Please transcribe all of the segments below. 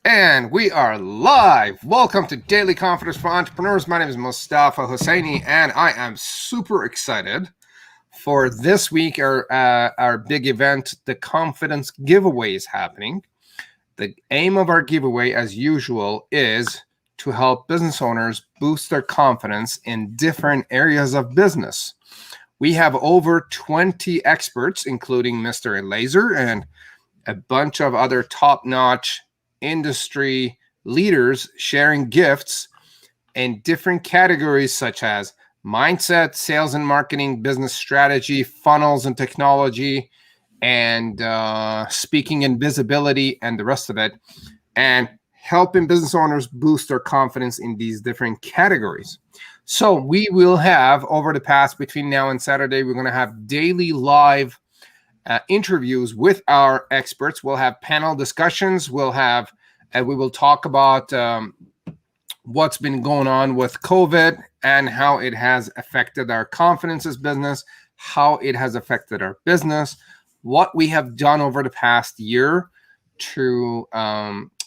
And we are live. Welcome to Daily Confidence for Entrepreneurs. My name is Mostafa Hosseini, and I am super excited for this week. Our big event, the Confidence Giveaway, is happening. The aim of our giveaway, as usual, is to help business owners boost their confidence in different areas of business. We have over 20 experts, including Mr. Laser and a bunch of other top-notch industry leaders sharing gifts in different categories such as mindset, sales and marketing, business strategy, funnels and technology, and speaking and visibility, and the rest of it, and helping business owners boost their confidence in these different categories. So we will have, over the past, between now and Saturday, we're going to have daily live interviews with our experts. We'll have panel discussions. We will talk about what's been going on with COVID and how it has affected our confidence as business, how it has affected our business, what we have done over the past year to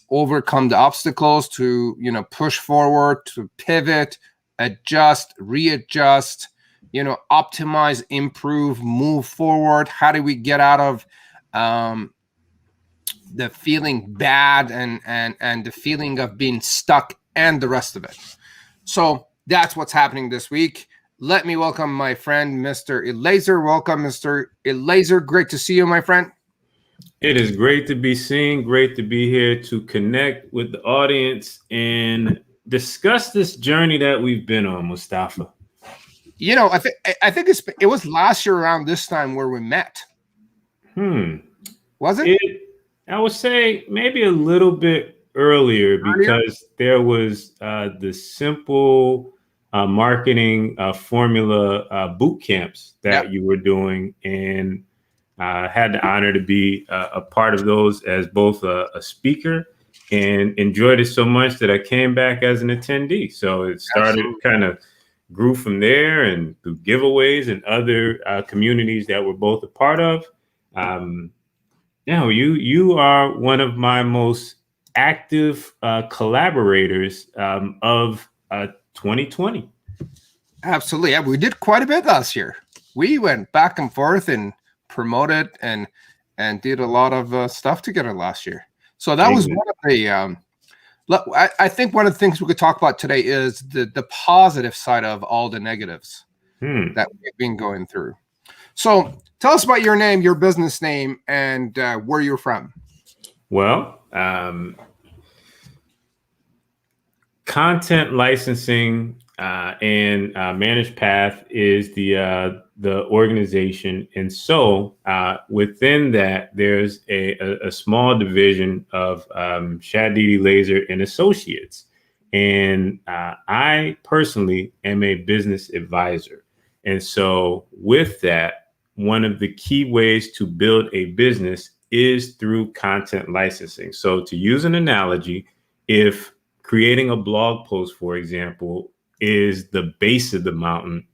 overcome the obstacles, to push forward, to pivot, adjust, readjust, optimize, improve, move forward. How do we get out of the feeling bad and the feeling of being stuck and the rest of it? So that's what's happening this week. Let me welcome my friend, Mr. Elazer. Welcome, Mr. Elazer. Great to see you, my friend. It is great to be seen. Great to be here to connect with the audience and discuss this journey that we've been on, Mostafa. I think it was last year around this time where we met. Was it? I would say maybe a little bit earlier because there was the simple marketing formula boot camps that you were doing, and had the honor to be a part of those as both a speaker, and enjoyed it so much that I came back as an attendee. So it started kind of grew from there, and through giveaways and other communities that we're both a part of. You are one of my most active collaborators of 2020. Absolutely. Yeah, we did quite a bit last year. We went back and forth and promoted and did a lot of stuff together last year. So that was one of the I think one of the things we could talk about today is the positive side of all the negatives that we've been going through. So tell us about your name, your business name, and where you're from. Well, content licensing and Managed Path is the organization, and so within that, there's a small division of Shadidi Laser and Associates, and I personally am a business advisor, and so with that, one of the key ways to build a business is through content licensing. So to use an analogy, if creating a blog post, for example, is the base of the mountain,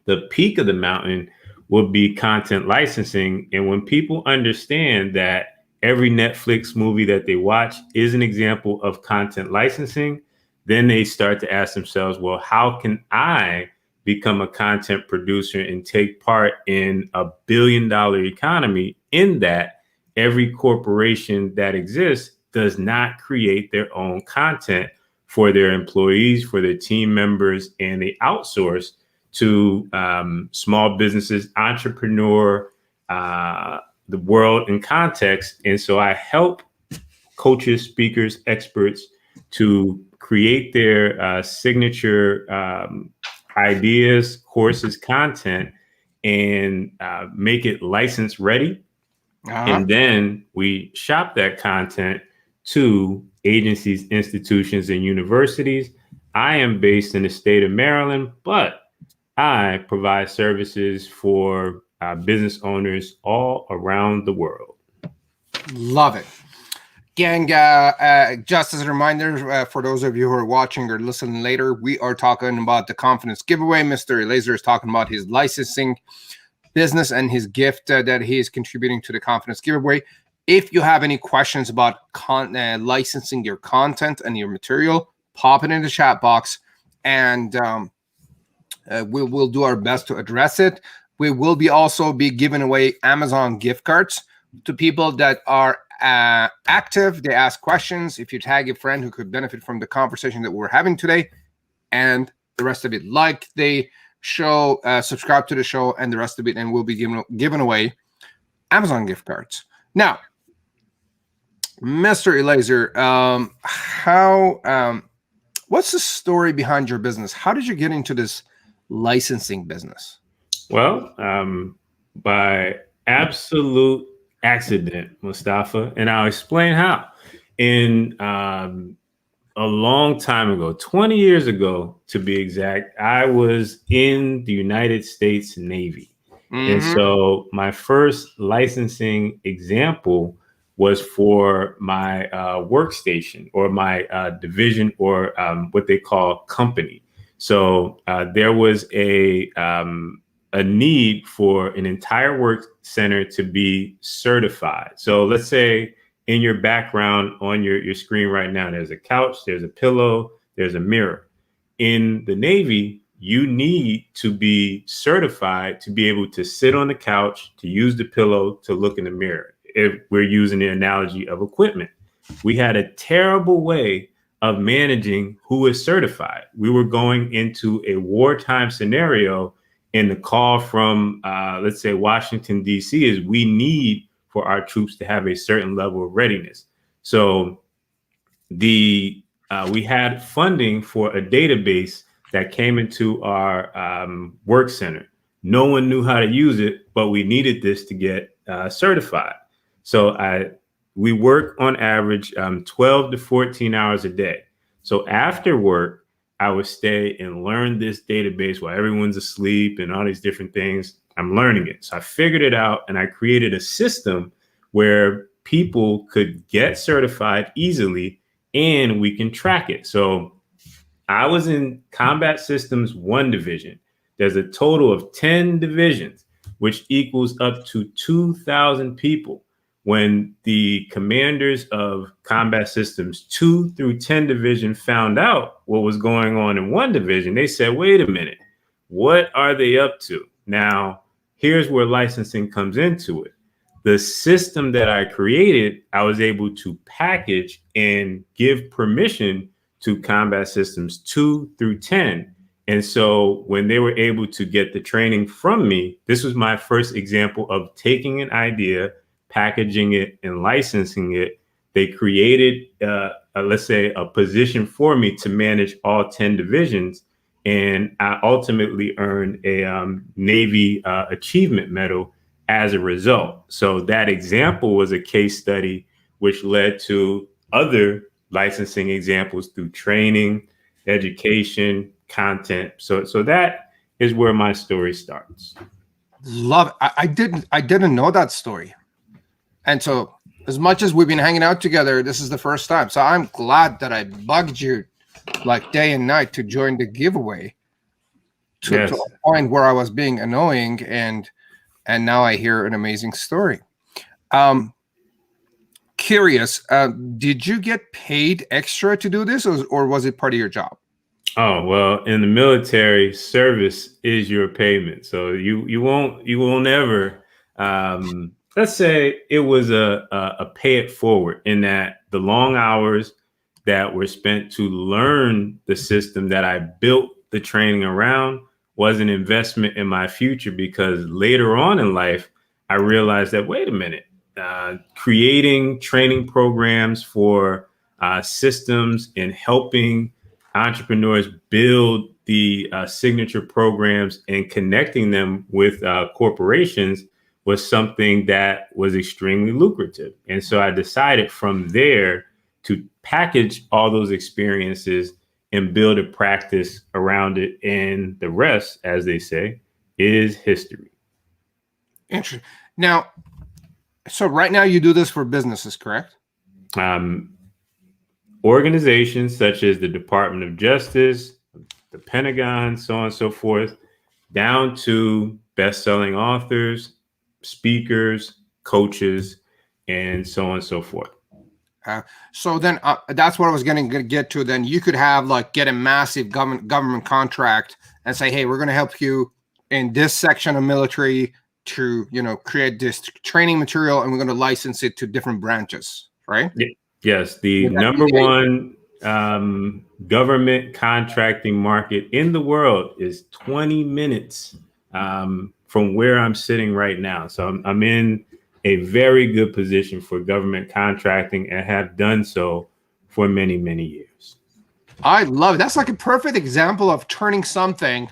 the peak of the mountain will be content licensing. And when people understand that every Netflix movie that they watch is an example of content licensing, then they start to ask themselves, well, how can I become a content producer and take part in a $1 billion economy in that every corporation that exists does not create their own content for their employees, for their team members, and they outsource to small businesses, entrepreneur, the world in context. And so I help coaches, speakers, experts to create their signature ideas, courses, content, and make it license ready. And then we shop that content to agencies, institutions, and universities. I am based in the state of Maryland, but I provide services for business owners all around the world. Love it. Gang, just as a reminder, for those of you who are watching or listening later, we are talking about the Confidence Giveaway. Mr. Elazer is talking about his licensing business and his gift that he is contributing to the Confidence Giveaway. If you have any questions about licensing your content and your material, pop it in the chat box, and we'll do our best to address it. We will also be giving away Amazon gift cards to people that are active. They ask questions. If you tag a friend who could benefit from the conversation that we're having today, and the rest of it, like the show, subscribe to the show, and the rest of it, and we'll be giving away Amazon gift cards. Now, Mr. Elazer, what's the story behind your business? How did you get into this licensing business? Well, by absolute accident, Mostafa, and I'll explain how. In a long time ago, 20 years ago to be exact, I was in the United States Navy. Mm-hmm. And so my first licensing example was for my workstation, or my division, or what they call company. So there was a need for an entire work center to be certified. So let's say in your background on your screen right now, there's a couch, there's a pillow, there's a mirror. In the Navy, you need to be certified to be able to sit on the couch, to use the pillow, to look in the mirror. If we're using the analogy of equipment, we had a terrible way of managing who is certified. We were going into a wartime scenario, and the call from, let's say, Washington, D.C. is we need for our troops to have a certain level of readiness. So we had funding for a database that came into our work center. No one knew how to use it, but we needed this to get certified. So we work on average 12 to 14 hours a day. So after work, I would stay and learn this database while everyone's asleep and all these different things. I'm learning it. So I figured it out, and I created a system where people could get certified easily, and we can track it. So I was in Combat Systems 1 division. There's a total of 10 divisions, which equals up to 2,000 people. When the commanders of Combat Systems 2 through 10 division found out what was going on in 1 division, they said, wait a minute, what are they up to? Now, here's where licensing comes into it. The system that I created, I was able to package and give permission to Combat Systems 2 through 10. And so when they were able to get the training from me, this was my first example of taking an idea, packaging it, and licensing it. They created, let's say, a position for me to manage all 10 divisions. And I ultimately earned a Navy Achievement Medal as a result. So that example was a case study, which led to other licensing examples through training, education, content. So that is where my story starts. Love it. I didn't know that story. And so as much as we've been hanging out together, this is the first time. So I'm glad that I bugged you like day and night to join the giveaway to a point where I was being annoying, and now I hear an amazing story. Curious, did you get paid extra to do this, or was it part of your job? Oh, well, in the military, service is your payment. So you won't ever, let's say it was a pay it forward, in that the long hours that were spent to learn the system that I built the training around was an investment in my future, because later on in life, I realized that, wait a minute, creating training programs for systems and helping entrepreneurs build the signature programs and connecting them with corporations was something that was extremely lucrative. And so I decided from there to package all those experiences and build a practice around it. And the rest, as they say, is history. Interesting. Now, so right now you do this for businesses, correct? Organizations such as the Department of Justice, the Pentagon, so on and so forth, down to best-selling authors, speakers, coaches, and so on and so forth. So then that's what I was going to get to. Then you could have get a massive government contract and say, hey, we're going to help you in this section of military to, create this training material, and we're going to license it to different branches, right? Yes. The number one government contracting market in the world is 20 minutes from where I'm sitting right now. So I'm in a very good position for government contracting and have done so for many, many years. I love it. That's like a perfect example of turning something,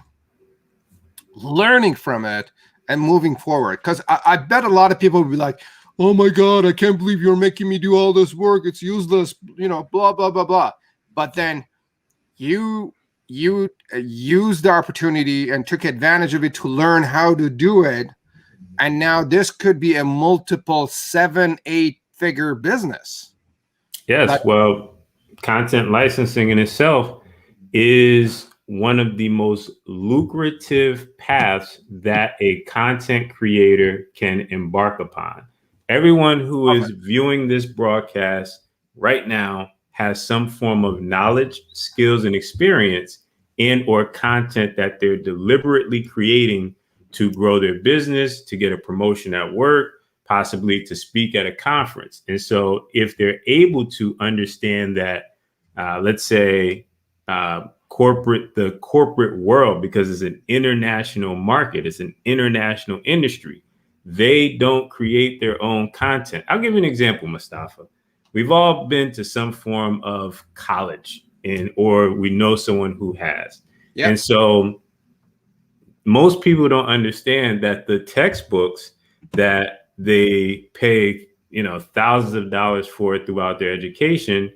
learning from it, and moving forward. Because I bet a lot of people will be like, oh my God, I can't believe you're making me do all this work. It's useless, blah, blah, blah, blah. But then you used the opportunity and took advantage of it to learn how to do it. And now this could be a multiple 7-8 figure business. Yes. Well, content licensing in itself is one of the most lucrative paths that a content creator can embark upon. Everyone who is viewing this broadcast right now has some form of knowledge, skills, and experience and or content that they're deliberately creating to grow their business, to get a promotion at work, possibly to speak at a conference. And so if they're able to understand that, let's say, the corporate world, because it's an international market, it's an international industry, they don't create their own content. I'll give you an example, Mostafa. We've all been to some form of college or we know someone who has. Yep. And so most people don't understand that the textbooks that they pay, thousands of dollars for throughout their education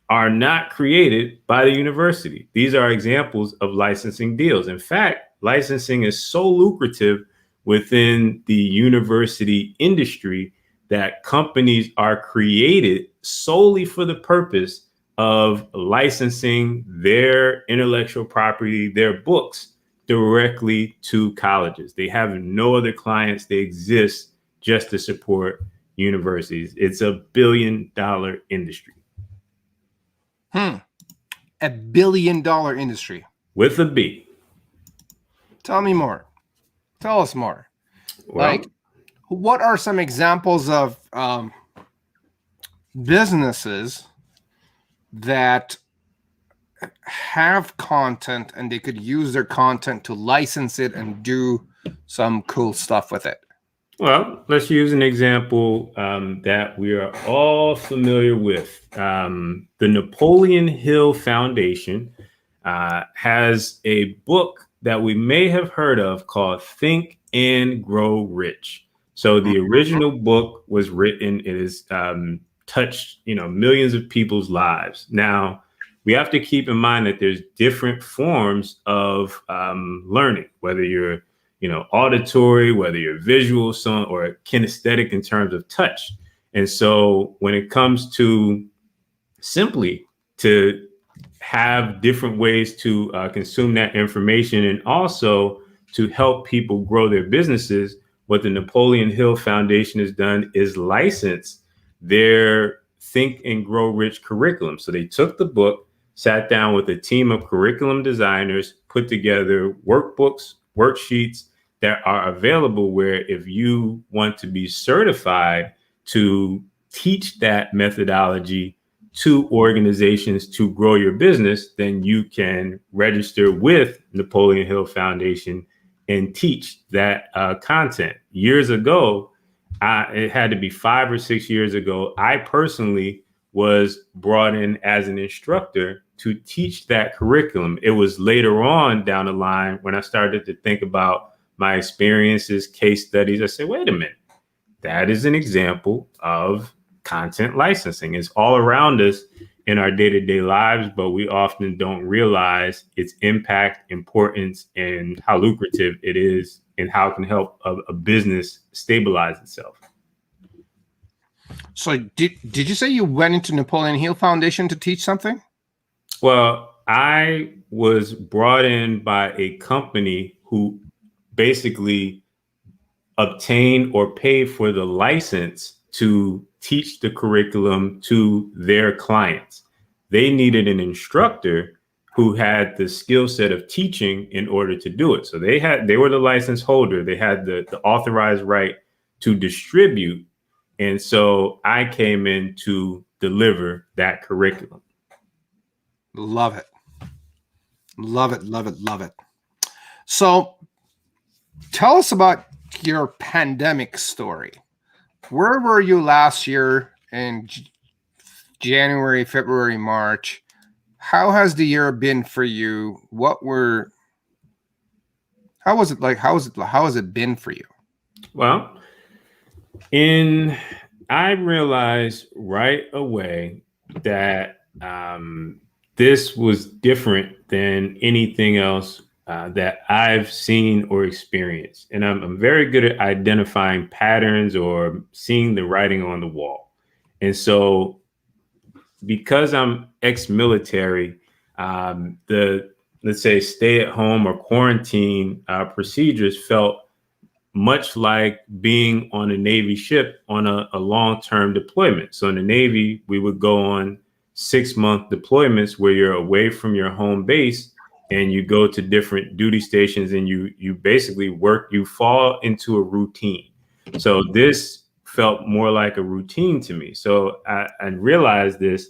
are not created by the university. These are examples of licensing deals. In fact, licensing is so lucrative within the university industry that companies are created solely for the purpose of licensing their intellectual property, their books, directly to colleges. They have no other clients. They exist just to support universities. It's a $1 billion industry. $1 billion industry. With a B. Tell me more. Tell us more. Well, what are some examples of businesses that have content and they could use their content to license it and do some cool stuff with it? Well, let's use an example that we are all familiar with. The Napoleon Hill Foundation has a book that we may have heard of called Think and Grow Rich. So the original book was written, it has touched, millions of people's lives. Now, we have to keep in mind that there's different forms of learning, whether you're, auditory, whether you're visual, or kinesthetic in terms of touch. And so when it comes to simply to have different ways to consume that information and also to help people grow their businesses, what the Napoleon Hill Foundation has done is license their Think and Grow Rich curriculum. So they took the book, sat down with a team of curriculum designers, put together workbooks, worksheets that are available where if you want to be certified to teach that methodology to organizations to grow your business, then you can register with Napoleon Hill Foundation and teach that content. Years ago, it had to be 5 or 6 years ago, I personally was brought in as an instructor to teach that curriculum. It was later on down the line when I started to think about my experiences, case studies. I said, wait a minute, that is an example of content licensing. It's all around us in our day-to-day lives, but we often don't realize its impact, importance, and how lucrative it is and how it can help a business stabilize itself. So did you say you went into Napoleon Hill Foundation to teach something? Well, I was brought in by a company who basically obtained or paid for the license to teach the curriculum to their clients. They needed an instructor who had the skill set of teaching in order to do it. So they were the license holder. They had the authorized right to distribute. And so I came in to deliver that curriculum. Love it. Love it, love it, love it. So tell us about your pandemic story. Where were you last year in January, February, March? How has the year been for you? How was it like? How has it been for you? Well, I realized right away that this was different than anything else that I've seen or experienced. And I'm very good at identifying patterns or seeing the writing on the wall. And so because I'm ex-military, the, let's say, stay at home or quarantine procedures felt much like being on a Navy ship on a long-term deployment. So in the Navy, we would go on 6-month deployments where you're away from your home base and you go to different duty stations and you basically you fall into a routine. So this felt more like a routine to me. So I realized this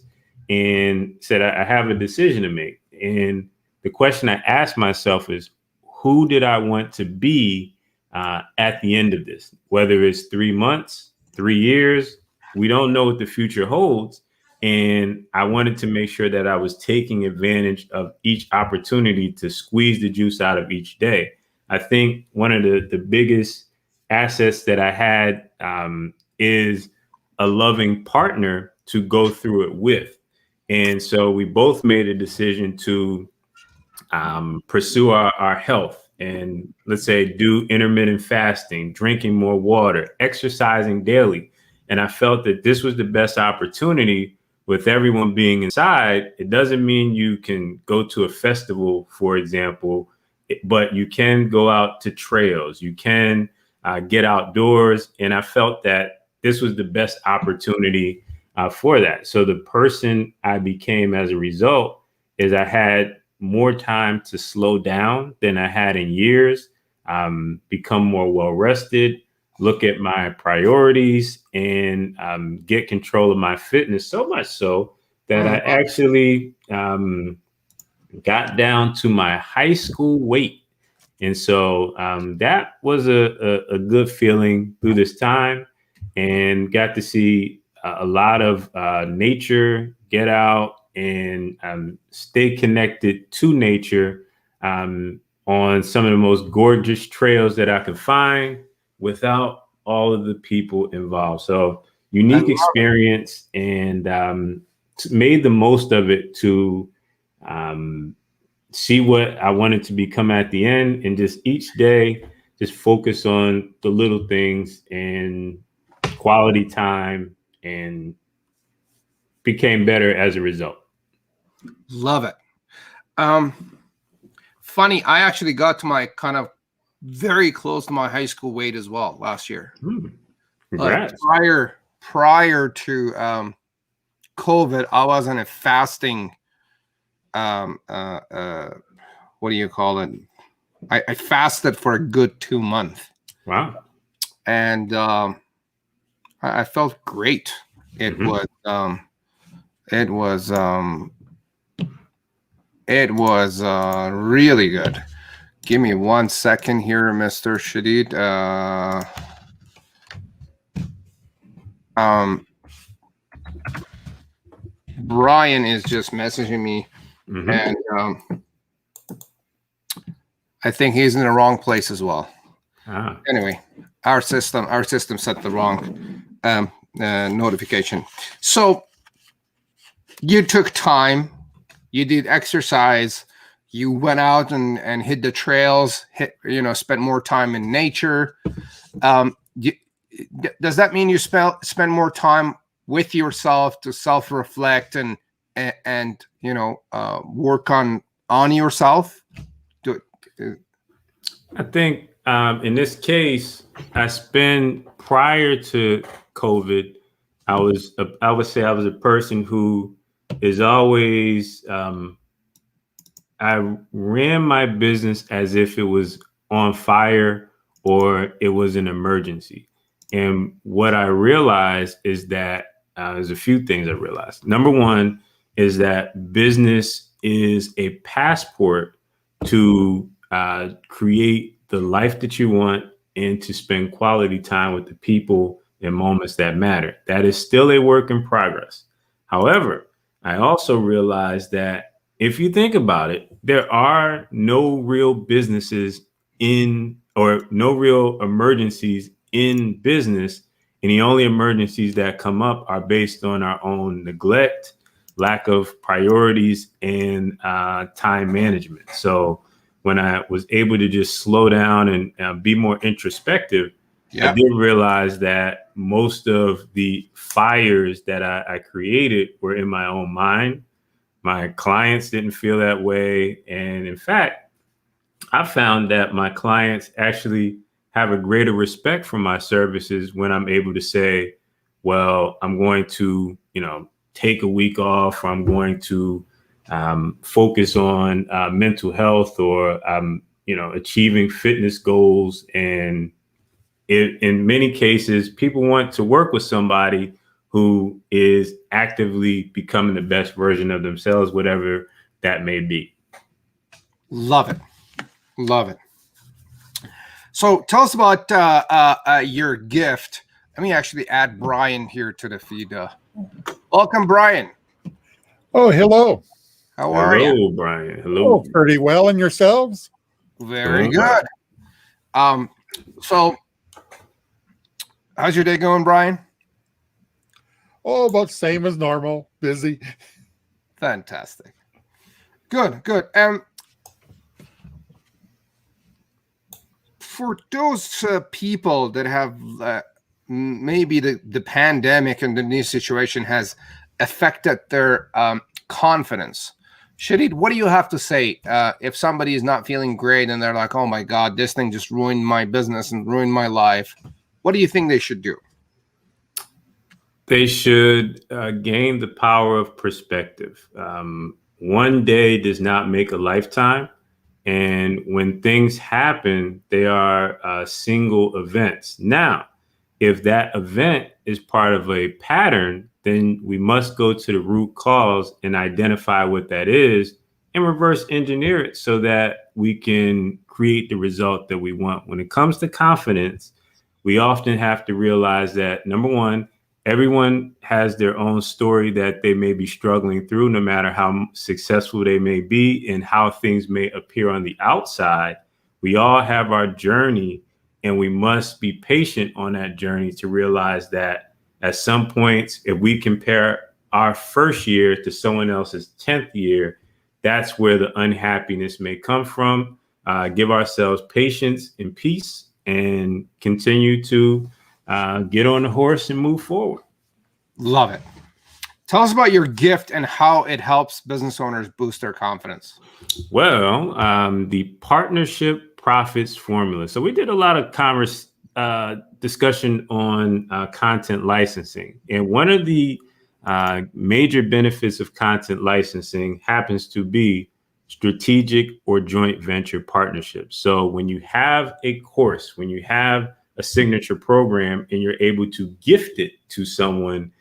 and said, I have a decision to make. And the question I asked myself is, who did I want to be at the end of this? Whether it's 3 months, 3 years, we don't know what the future holds. And I wanted to make sure that I was taking advantage of each opportunity to squeeze the juice out of each day. I think one of the biggest assets that I had is a loving partner to go through it with. And so we both made a decision to pursue our health and, let's say, do intermittent fasting, drinking more water, exercising daily. And I felt that this was the best opportunity. With everyone being inside, it doesn't mean you can go to a festival, for example, but you can go out to trails. You can get outdoors. And I felt that this was the best opportunity for that. So the person I became as a result is I had more time to slow down than I had in years, become more well-rested, look at my priorities, and get control of my fitness, so much so that I actually got down to my high school weight. And so that was a good feeling through this time, and got to see a lot of nature, get out and stay connected to nature on some of the most gorgeous trails that I could find without all of the people involved. So unique experience, and made the most of it to see what I wanted to become at the end, and just each day just focus on the little things and quality time, and became better as a result. Love it. Funny, I actually got to my kind of very close to my high school weight as well last year. Like prior to COVID, I was on a fasting. What do you call it? I fasted for a good 2 months. Wow. And I felt great. It was really good. Give me 1 second here, Mr. Shadid. Brian is just messaging me, and I think he's in the wrong place as well. Anyway, our system set the wrong notification. So you took time, you did exercise, you went out and hit the trails, spent more time in nature. Does that mean you spend more time with yourself to self-reflect and work on yourself? I think in this case, I spend, prior to COVID, I would say I was a person who is always, I ran my business as if it was on fire or it was an emergency. And what I realized is that there's a few things I realized. Number one is that business is a passport to create the life that you want and to spend quality time with the people and moments that matter. That is still a work in progress. However, I also realized that if you think about it, there are no real businesses in or no real emergencies in business. And the only emergencies that come up are based on our own neglect, lack of priorities, and time management. So when I was able to just slow down and be more introspective, I did realize that most of the fires that I created were in my own mind. My clients didn't feel that way. And in fact, I found that my clients actually have a greater respect for my services when I'm able to say, well, I'm going to, take a week off, or I'm going to focus on mental health, or achieving fitness goals. And in many cases, people want to work with somebody who is actively becoming the best version of themselves, whatever that may be. Love it. Love it. So tell us about your gift. Let me actually add Brian here to the feed. Welcome, Brian. Oh, hello. How are you? Hello, Brian. Hello. Oh, pretty well. And yourselves? Very good. So how's your day going, Brian? Oh, about same as normal. Busy. Fantastic. Good. For those people that have maybe the pandemic and the new situation has affected their confidence, Shadid, what do you have to say if somebody is not feeling great and they're like, oh my God, this thing just ruined my business and ruined my life? What do you think they should do? They should gain the power of perspective. One day does not make a lifetime. And when things happen, they are single events. Now, if that event is part of a pattern, then we must go to the root cause and identify what that is and reverse engineer it so that we can create the result that we want. When it comes to confidence, we often have to realize that, number one, everyone has their own story that they may be struggling through, no matter how successful they may be and how things may appear on the outside. We all have our journey, and we must be patient on that journey to realize that at some points, if we compare our first year to someone else's 10th year, that's where the unhappiness may come from. Give ourselves patience and peace and continue to get on the horse and move forward. Love it. Tell us about your gift and how it helps business owners boost their confidence. Well, the partnership profits formula. So we did a lot of discussion on content licensing. And one of the major benefits of content licensing happens to be strategic or joint venture partnerships. So when you have a course, when you have a signature program and you're able to gift it to someone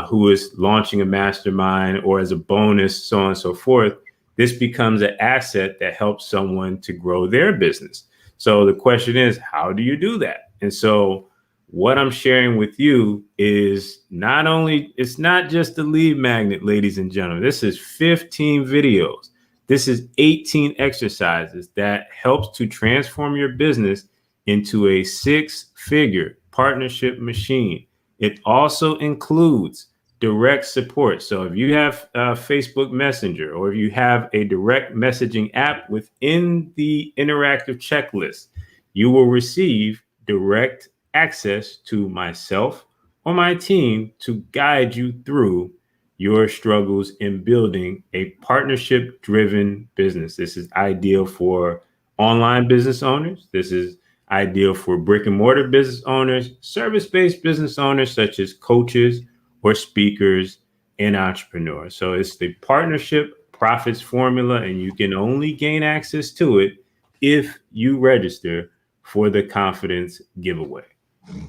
who is launching a mastermind or as a bonus, so on and so forth, this becomes an asset that helps someone to grow their business. So the question is, how do you do that? And so what I'm sharing with you is it's not just a lead magnet, ladies and gentlemen. This is 15 videos. This is 18 exercises that helps to transform your business into a 6-figure partnership machine. It also includes direct support. So if you have Facebook Messenger, or if you have a direct messaging app within the interactive checklist, you will receive direct access to myself or my team to guide you through your struggles in building a partnership-driven business. This is ideal for online business owners. This is ideal for brick and mortar business owners, service-based business owners such as coaches or speakers and entrepreneurs. So it's the partnership profits formula, and you can only gain access to it if you register for the confidence giveaway.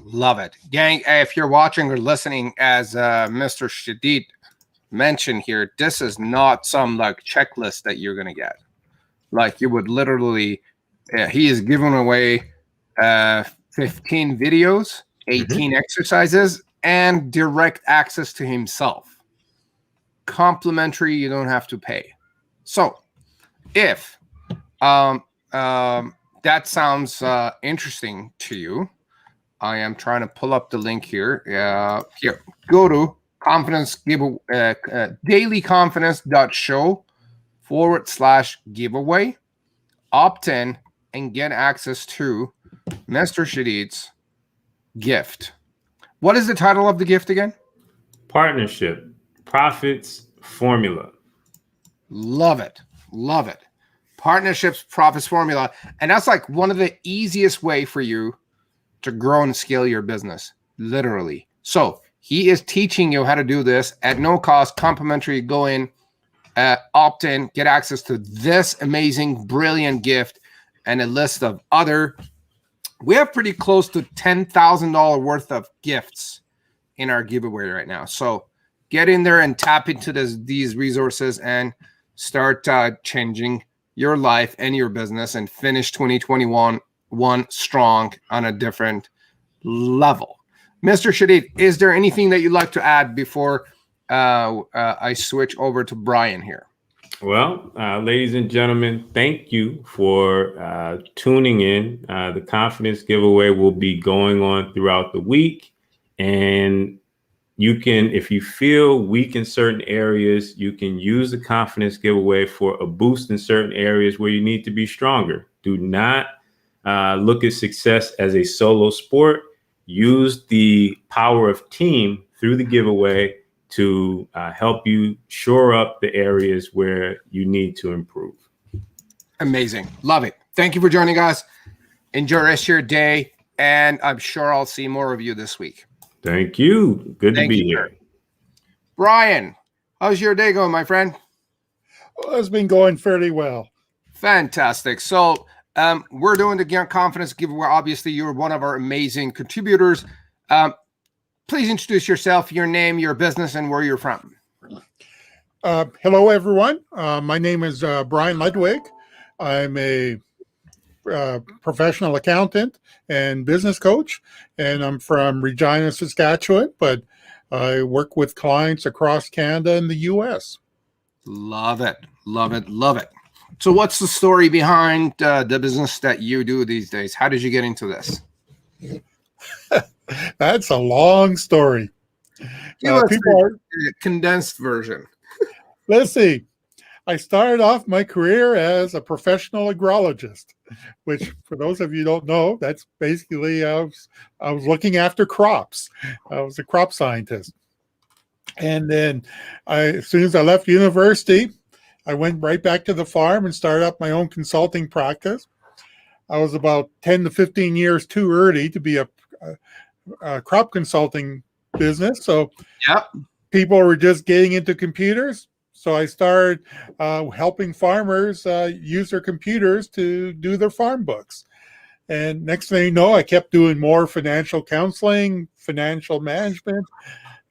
Love it. Gang, if you're watching or listening, as Mr. Shadid mentioned here, this is not some like checklist that you're going to get. Like you would literally, he is giving away 15 videos, 18 exercises, and direct access to himself. Complimentary, you don't have to pay. So if that sounds interesting to you, I am trying to pull up the link here. Here, go to dailyconfidence.show/giveaway. Opt in and get access to Mr. Shadid's gift. What is the title of the gift again? Partnership Profits Formula. Love it. Love it. Partnerships Profits Formula. And that's like one of the easiest way for you to grow and scale your business, literally. So he is teaching you how to do this at no cost, complimentary. Go in, opt in, get access to this amazing, brilliant gift and a list of other. We have pretty close to $10,000 worth of gifts in our giveaway right now. So get in there and tap into these resources and start changing your life and your business and finish 2021 strong on a different level. Mr. Shadid, is there anything that you'd like to add before I switch over to Brian here? Well, ladies and gentlemen, thank you for tuning in. The confidence giveaway will be going on throughout the week. And you can, if you feel weak in certain areas, you can use the confidence giveaway for a boost in certain areas where you need to be stronger. Do not look at success as a solo sport. Use the power of team through the giveaway to help you shore up the areas where you need to improve. Amazing. Love it. Thank you for joining us. Enjoy the rest of your day. And I'm sure I'll see more of you this week. Thank you. Good to be here. Brian, how's your day going, my friend? Well, it's been going fairly well. Fantastic. So we're doing the confidence giveaway. Obviously, you're one of our amazing contributors. Please introduce yourself, your name, your business, and where you're from. Hello, everyone. My name is Brian Ludwig. I'm a professional accountant and business coach, and I'm from Regina, Saskatchewan, but I work with clients across Canada and the U.S. Love it. Love it. Love it. So what's the story behind the business that you do these days? How did you get into this? That's a long story. Give us a condensed version. Let's see. I started off my career as a professional agrologist, which, for those of you who don't know, that's basically I was looking after crops. I was a crop scientist. And then as soon as I left university, I went right back to the farm and started up my own consulting practice. I was about 10 to 15 years too early to be a crop consulting business. So people were just getting into computers. So I started helping farmers use their computers to do their farm books. And next thing you know, I kept doing more financial counseling, financial management,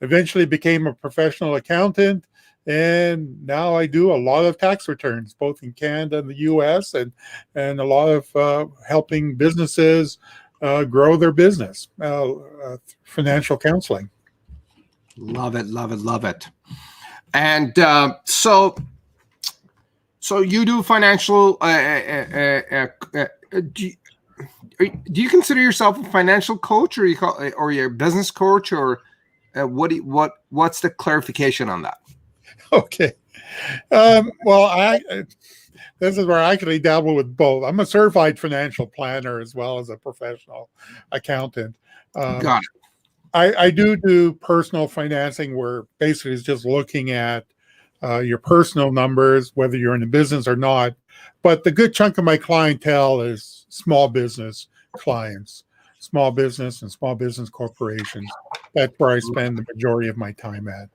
eventually became a professional accountant. And now I do a lot of tax returns, both in Canada and the US, and a lot of helping businesses grow their business, financial counseling. Love it, love it, love it. And so you do financial. Do you consider yourself a financial coach, or you're a business coach, or what's the clarification on that? Okay. Well, this is where I actually dabble with both. I'm a certified financial planner as well as a professional accountant. Got it. I do personal financing, where basically it's just looking at your personal numbers, whether you're in a business or not. But the good chunk of my clientele is small business clients. small business and small business corporations. That's where I spend the majority of my time at.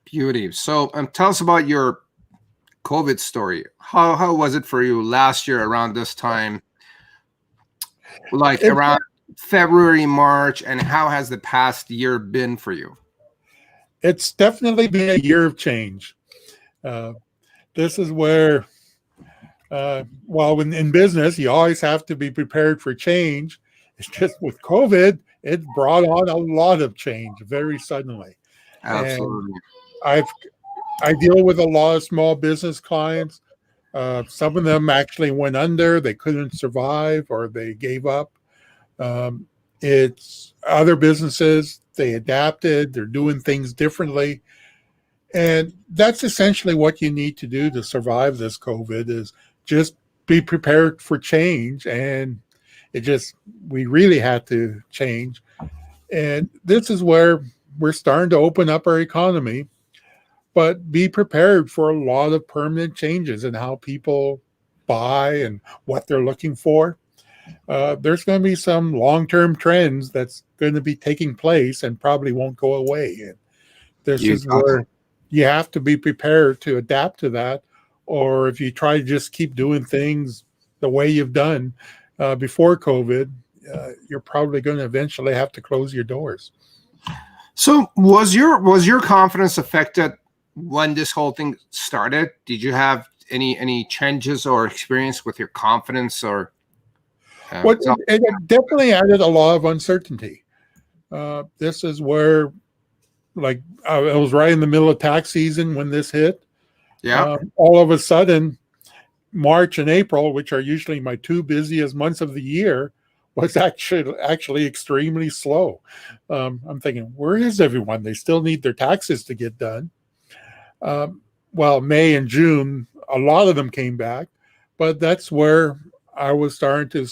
Beauty. So tell us about your COVID story. How was it for you last year around this time? Like around February, March, and how has the past year been for you? It's definitely been a year of change. This is where, when in business, you always have to be prepared for change. It's just with COVID, it brought on a lot of change very suddenly. Absolutely. And I deal with a lot of small business clients. Some of them actually went under; they couldn't survive, or they gave up. It's other businesses, they adapted, they're doing things differently. And that's essentially what you need to do to survive this COVID is just be prepared for change. And we really had to change. And this is where we're starting to open up our economy, but be prepared for a lot of permanent changes in how people buy and what they're looking for. There's going to be some long-term trends that's going to be taking place and probably won't go away. And this is where you have to be prepared to adapt to that. Or if you try to just keep doing things the way you've done before COVID, you're probably going to eventually have to close your doors. So was your confidence affected when this whole thing started? Did you have any changes or experience with your confidence or? It definitely added a lot of uncertainty. This is where, like, I was right in the middle of tax season when this hit. Yeah. All of a sudden, March and April, which are usually my two busiest months of the year, was actually extremely slow. I'm thinking, where is everyone? They still need their taxes to get done. May and June, a lot of them came back, but that's where I was starting to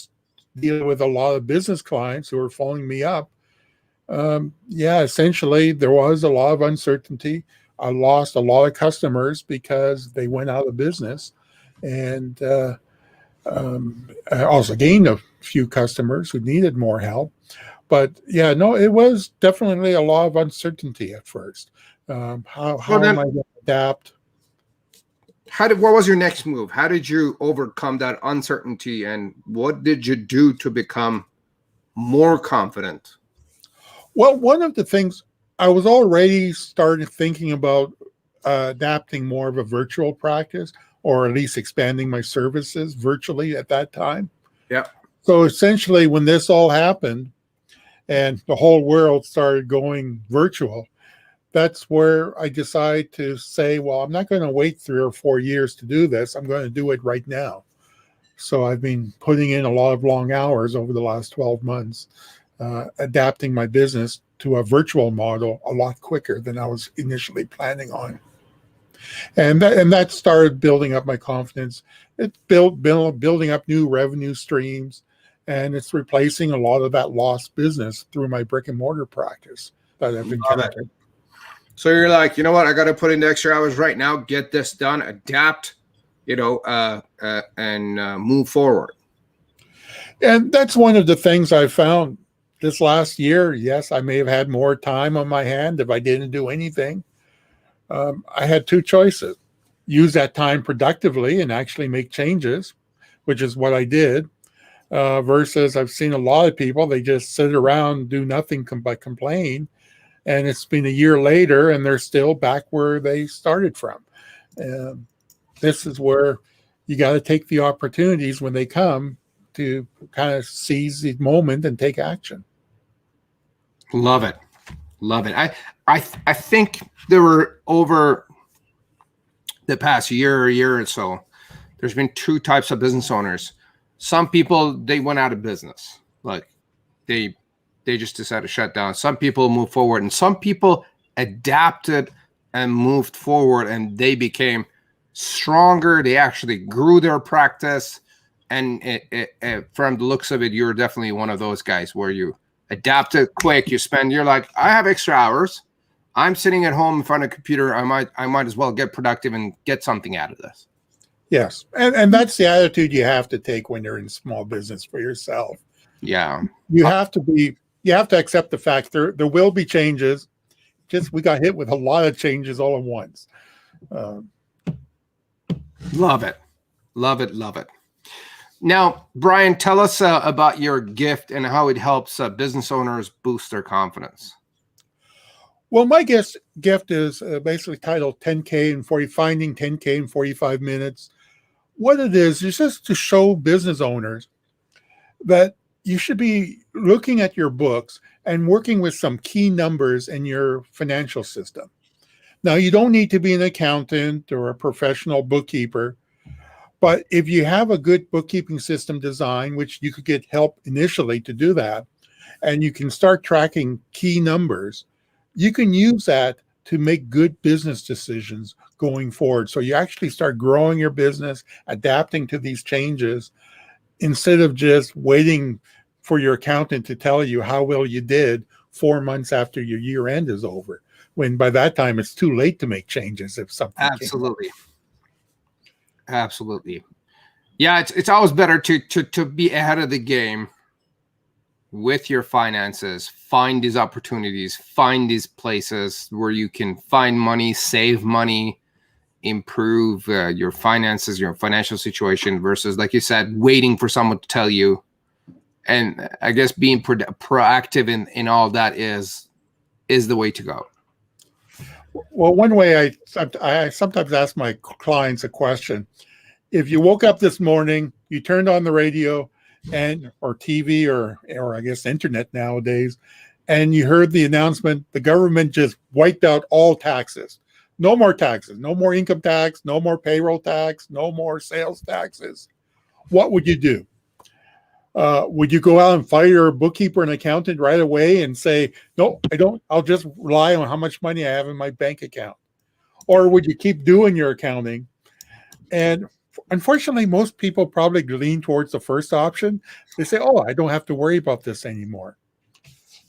deal with a lot of business clients who were phoning me up. Essentially, there was a lot of uncertainty. I lost a lot of customers because they went out of business. And I also gained a few customers who needed more help. But it was definitely a lot of uncertainty at first. How am I going to adapt? What was your next move? How did you overcome that uncertainty, and what did you do to become more confident? Well, one of the things I was already started thinking about adapting more of a virtual practice, or at least expanding my services virtually at that time. Yeah. So essentially, when this all happened and the whole world started going virtual, that's where I decided to say, well, I'm not going to wait 3 or 4 years to do this. I'm going to do it right now. So I've been putting in a lot of long hours over the last 12 months, adapting my business to a virtual model a lot quicker than I was initially planning on. And that started building up my confidence. It's building up new revenue streams, and it's replacing a lot of that lost business through my brick and mortar practice that I've encountered. So you're like, you know what? I got to put in the extra hours right now, get this done, adapt, and move forward. And that's one of the things I found this last year. Yes, I may have had more time on my hand if I didn't do anything. I had two choices: use that time productively and actually make changes, which is what I did, versus I've seen a lot of people, they just sit around, do nothing but complain. And it's been a year later and they're still back where they started from. This is where you got to take the opportunities when they come to kind of seize the moment and take action. Love it. Love it. I think there were, over the past year or so, there's been two types of business owners. Some people, they went out of business. Like they just decided to shut down. Some people moved forward, and some people adapted and moved forward, and they became stronger. They actually grew their practice. And from the looks of it, you're definitely one of those guys where you adapted quick. You're like, I have extra hours. I'm sitting at home in front of a computer. I might as well get productive and get something out of this. Yes. And that's the attitude you have to take when you're in small business for yourself. Yeah. You have to accept the fact there will be changes. Just we got hit with a lot of changes all at once. Love it. Love it. Love it. Now, Brian, tell us about your gift and how it helps business owners boost their confidence. Well, my gift is basically titled 10K and 40, Finding 10K in 45 Minutes. What it is just to show business owners that you should be looking at your books and working with some key numbers in your financial system. Now, you don't need to be an accountant or a professional bookkeeper, but if you have a good bookkeeping system design, which you could get help initially to do that, and you can start tracking key numbers, you can use that to make good business decisions going forward. So you actually start growing your business, adapting to these changes, instead of just waiting for your accountant to tell you how well you did 4 months after your year end is over, when by that time it's too late to make changes if something Absolutely. Absolutely. Yeah, it's always better to be ahead of the game with your finances, find these opportunities, find these places where you can find money, save money, improve your finances, your financial situation, versus, like you said, waiting for someone to tell you. And I guess being proactive in all that is the way to go. Well, one way I sometimes ask my clients a question. If you woke up this morning, you turned on the radio or TV or I guess internet nowadays, and you heard the announcement, the government just wiped out all taxes. No more taxes, no more income tax, no more payroll tax, no more sales taxes. What would you do? Would you go out and fire your bookkeeper and accountant right away and say, no, I don't, I'll just rely on how much money I have in my bank account? Or would you keep doing your accounting? And unfortunately, most people probably lean towards the first option. They say, oh, I don't have to worry about this anymore.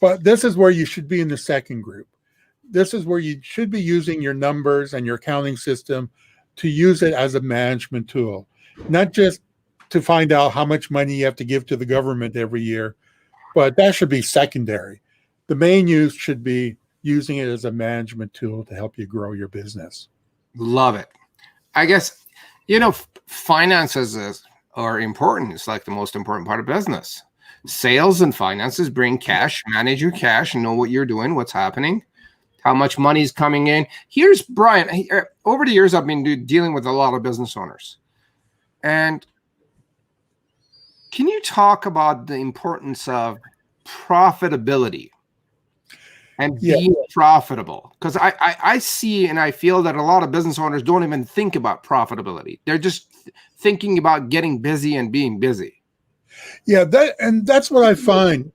But this is where you should be in the second group. This is where you should be using your numbers and your accounting system to use it as a management tool, not just to find out how much money you have to give to the government every year, but that should be secondary. The main use should be using it as a management tool to help you grow your business. Love it. I guess, finances are important. It's like the most important part of business. Sales and finances bring cash, manage your cash, know what you're doing, what's happening, how much money is coming in. Here's Brian. Over the years, I've been dealing with a lot of business owners. And can you talk about the importance of profitability and being profitable? Because I see and I feel that a lot of business owners don't even think about profitability. They're just thinking about getting busy and being busy. Yeah, that's what I find.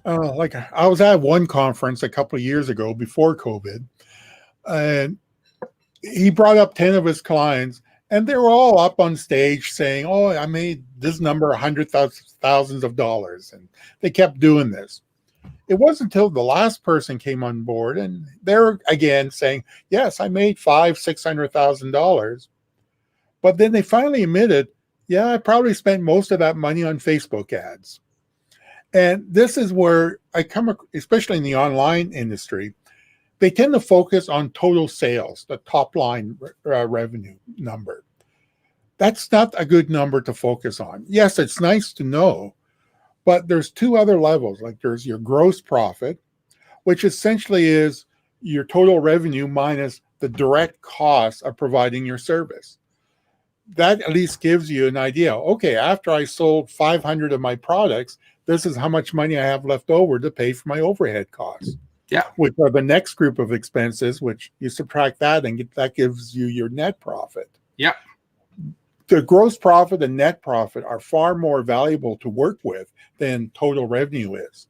Like I was at one conference a couple of years ago before COVID, and he brought up 10 of his clients, and they were all up on stage saying, oh, I made this number thousands of dollars. And they kept doing this. It wasn't until the last person came on board and they're again saying, yes, I made $600,000. But then they finally admitted, yeah, I probably spent most of that money on Facebook ads. And this is where I come, especially in the online industry, they tend to focus on total sales, the top line revenue number. That's not a good number to focus on. Yes, it's nice to know, but there's two other levels. Like there's your gross profit, which essentially is your total revenue minus the direct cost of providing your service. That at least gives you an idea. Okay, after I sold 500 of my products, this is how much money I have left over to pay for my overhead costs. Yeah, which are the next group of expenses, which you subtract that and that gives you your net profit. Yeah. The gross profit and net profit are far more valuable to work with than total revenue is.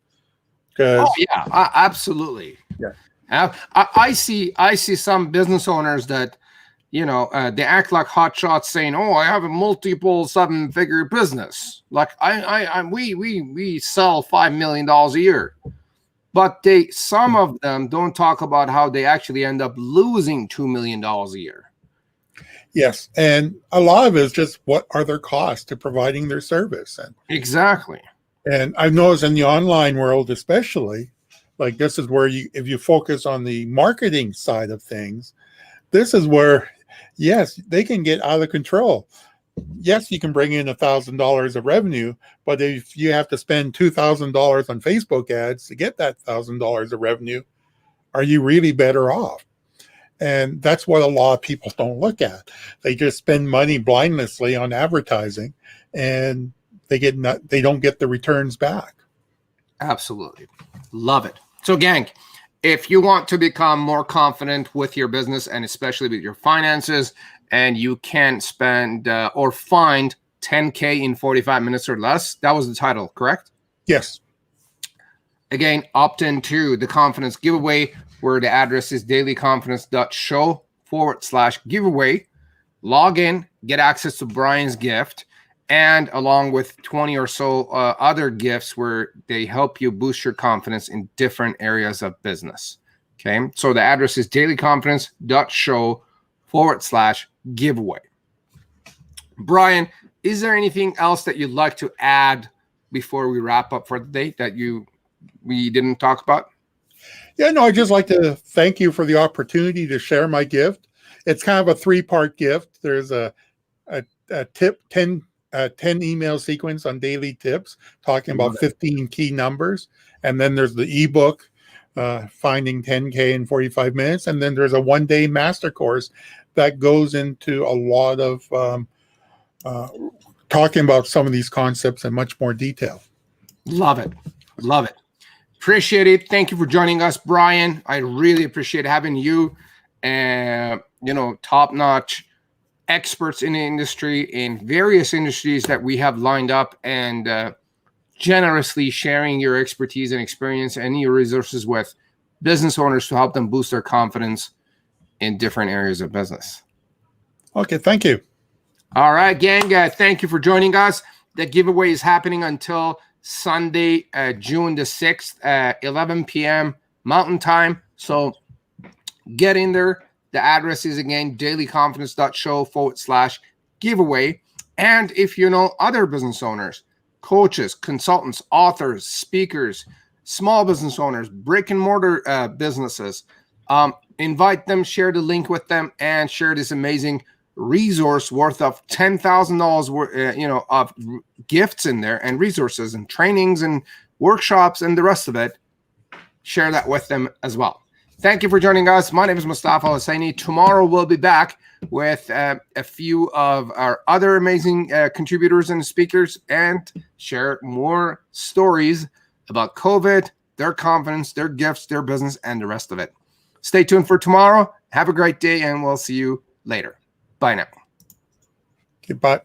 Oh yeah, absolutely. Yeah. I see some business owners that, they act like hot shots saying, oh, I have a multiple 7-figure business. Like we sell $5 million a year. But some of them don't talk about how they actually end up losing $2 million a year. Yes, and a lot of it is just what are their costs to providing their service. And exactly. And I've noticed in the online world, especially, like this is where if you focus on the marketing side of things, this is where, yes, they can get out of control. Yes, you can bring in $1,000 of revenue, but if you have to spend $2,000 on Facebook ads to get that $1,000 of revenue, are you really better off? And that's what a lot of people don't look at. They just spend money blindlessly on advertising, and they don't get the returns back. Absolutely. Love it. So, gang, if you want to become more confident with your business and especially with your finances, and you can spend or find 10K in 45 minutes or less, that was the title, correct? Yes. Again, opt into the confidence giveaway, where the address is dailyconfidence.show/giveaway. Log in, get access to Brian's gift, and along with 20 or so other gifts where they help you boost your confidence in different areas of business. Okay, so the address is dailyconfidence.show/giveaway. Brian, is there anything else that you'd like to add before we wrap up for the day that we didn't talk about? Yeah, no, I'd just like to thank you for the opportunity to share my gift. It's kind of a 3-part gift. There's a tip, 10 email sequence on daily tips, talking about 15 key numbers. And then there's the ebook, Finding 10K in 45 minutes. And then there's a 1-day master course that goes into a lot of talking about some of these concepts in much more detail. Love it. Love it. Appreciate it. Thank you for joining us, Brian. I really appreciate having you and, top-notch experts in the industry, in various industries that we have lined up, and generously sharing your expertise and experience and your resources with business owners to help them boost their confidence in different areas of business. Okay, thank you. All right, gang, thank you for joining us. The giveaway is happening until Sunday, June the 6th, 11 p.m. Mountain Time. So get in there. The address is, again, dailyconfidence.show/giveaway. And if you know other business owners, coaches, consultants, authors, speakers, small business owners, brick and mortar businesses, invite them, share the link with them, and share this amazing resource worth of $10,000 worth, of gifts in there, and resources and trainings and workshops and the rest of it. Share that with them as well. Thank you for joining us. My name is Mostafa Hosseini. Tomorrow we'll be back with a few of our other amazing contributors and speakers, and share more stories about COVID, their confidence, their gifts, their business, and the rest of it. Stay tuned for tomorrow. Have a great day, and we'll see you later. Bye now. Goodbye.